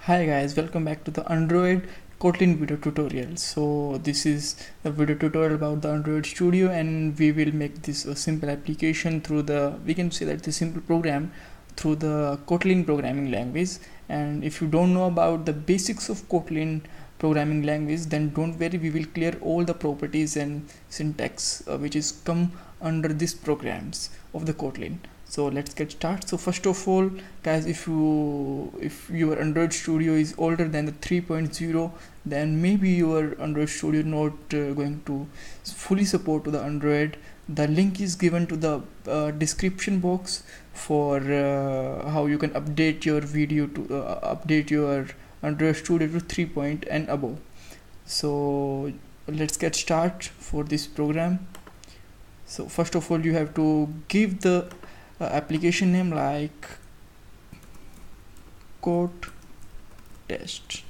Hi guys, welcome back to the Android Kotlin video tutorial. So this is a video tutorial about the Android Studio, and we will make this a simple application through we can say that the simple program through the Kotlin programming language. And if you don't know about the basics of Kotlin programming language, then don't worry, we will clear all the properties and syntax which is come under these programs of the Kotlin. So let's get started. So first of all guys, if your Android Studio is older than the 3.0, then maybe your Android Studio not going to fully support to the Android. The link is given to the description box for how you can update your video to update your Android Studio to 3 and above. So let's get started for this program. So first of all, you have to give the application name like code test.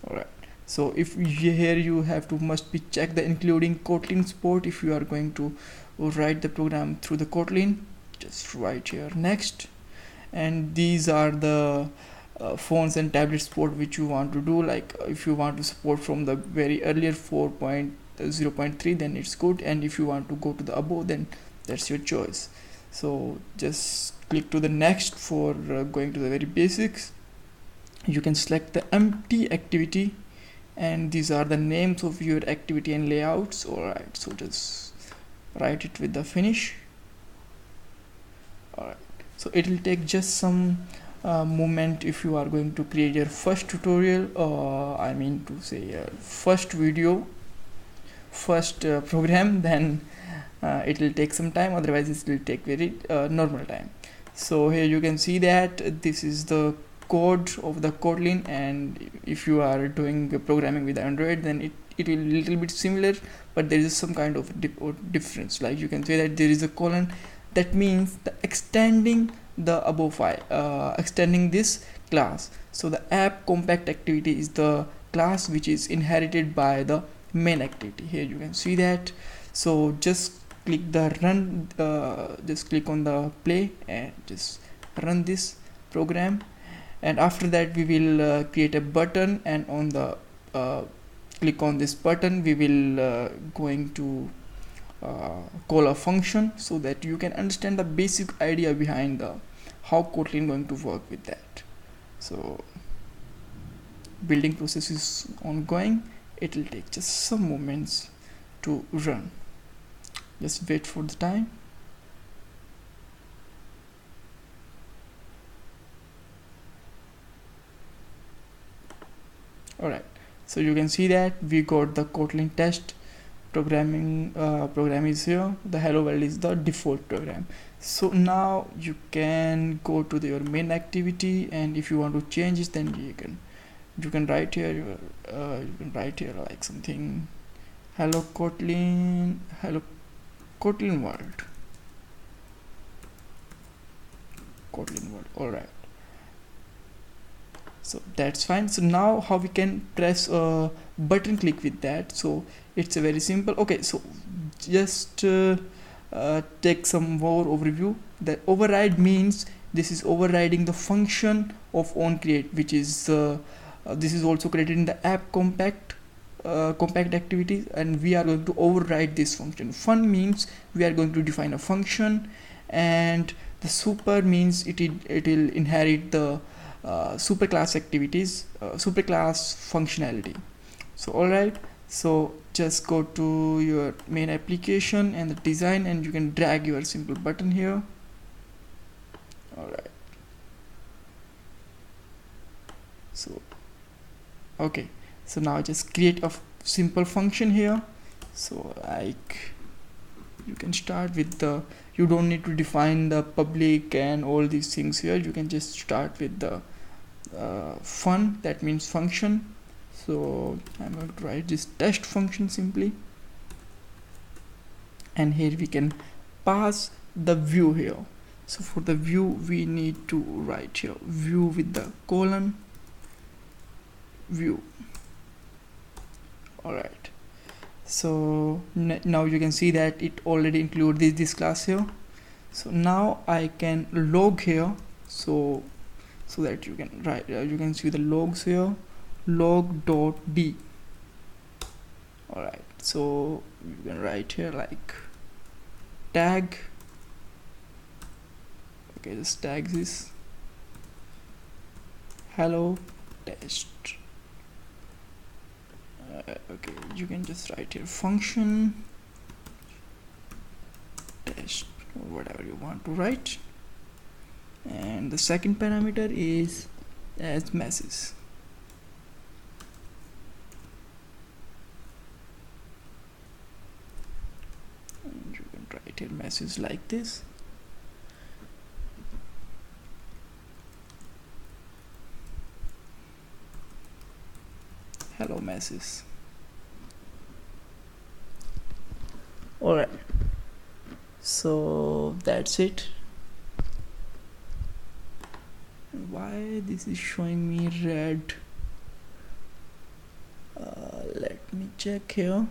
Alright, so if here you have to must be check the including Kotlin support. If you are going to write the program through the Kotlin, just write here next, and these are the phones and tablet support which you want to do. Like if you want to support from the very earlier 4.0.3, then it's good, and if you want to go to the above, then that's your choice. So just click to the next for going to the very basics. You can select the empty activity, and these are the names of your activity and layouts. Alright, so just write it with the finish. Alright, so it will take just some moment if you are going to create your first tutorial, I mean to say first video, first program, then it will take some time, otherwise it will take very normal time. So here you can see that this is the code of the Kotlin, and if you are doing programming with Android, then it will little bit similar, but there is some kind of difference. Like you can say that there is a colon, that means the extending the above file, extending this class. So the app compact activity is the class which is inherited by the main activity. Here you can see that. So just click the run, just click on the play and just run this program, and after that we will create a button, and on the click on this button we will going to call a function, so that you can understand the basic idea behind the how Kotlin going to work with that. So building process is ongoing, it will take just some moments to run. Just wait for the time. Alright, so you can see that we got the Kotlin test programming program is here. The hello world is the default program. So now you can go to your main activity, and if you want to change it, then you can write here you can write here like something hello Kotlin world. Alright, so that's fine. So now how we can press a button click with that? So it's a very simple. Okay, so just take some more overview. That override means this is overriding the function of onCreate, which is this is also created in the app compact activities, and we are going to override this function. Fun means we are going to define a function, and the super means it will inherit the superclass activities, superclass functionality. So alright, so just go to your main application and the design, and you can drag your simple button here. Alright, so okay, so now just create a simple function here. So like you can start with the, you don't need to define the public and all these things here. You can just start with the fun, that means function. So I'm going to write this test function simply, and here we can pass the view here. So for the view we need to write here view with the colon view. Alright, so now you can see that it already includes this class here. So now I can log here. So so that you can write you can see the logs here, log.d. Alright, so you can write here like tag, okay, this tag is hello test. Okay, you can just write here function test or whatever you want to write, and the second parameter is as message. And you can write here message like this. Hello message. Alright, so that's it. Why this is showing me red? Let me check here.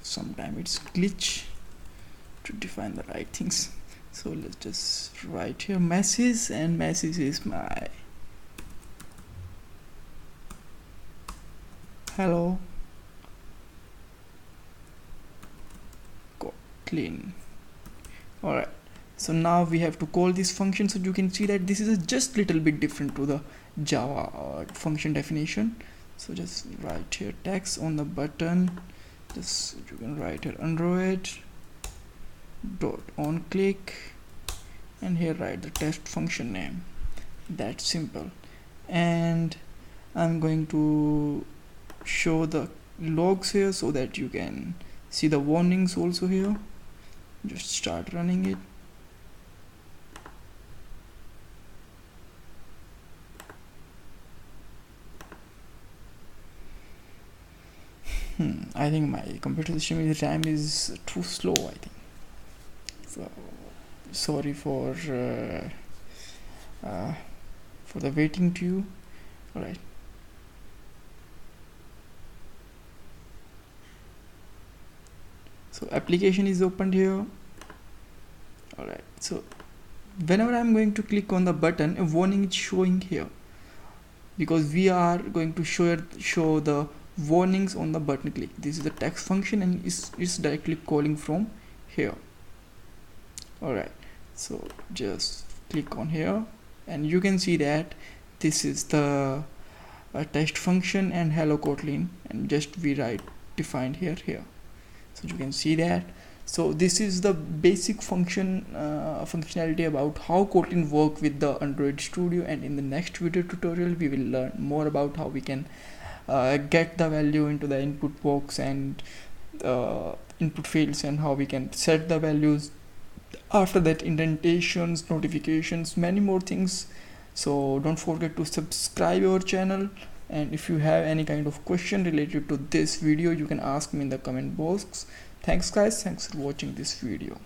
Sometimes it's glitch to define the right things. So let's just write here message, and message is my hello kotlin. Alright, so now we have to call this function. So you can see that this is just little bit different to the Java function definition. So just write here text on the button. Just you can write here Android dot on click, and here write the test function name. That's simple. And I'm going to show the logs here so that you can see the warnings also here. Just start running it. I think my computer system is RAM is too slow, I think. So sorry for the waiting to you. Alright. So application is opened here. Alright, so whenever I'm going to click on the button, a warning is showing here, because we are going to show the warnings on the button click. This is the text function, and it's directly calling from here. Alright, so just click on here, and you can see that this is the test function and hello kotlin, and just we defined here. So you can see that. So this is the basic functionality about how Kotlin work with the Android Studio, and in the next video tutorial we will learn more about how we can get the value into the input box and input fields, and how we can set the values, after that indentations, notifications, many more things. So don't forget to subscribe our channel, and if you have any kind of question related to this video, you can ask me in the comment box. Thanks guys, thanks for watching this video.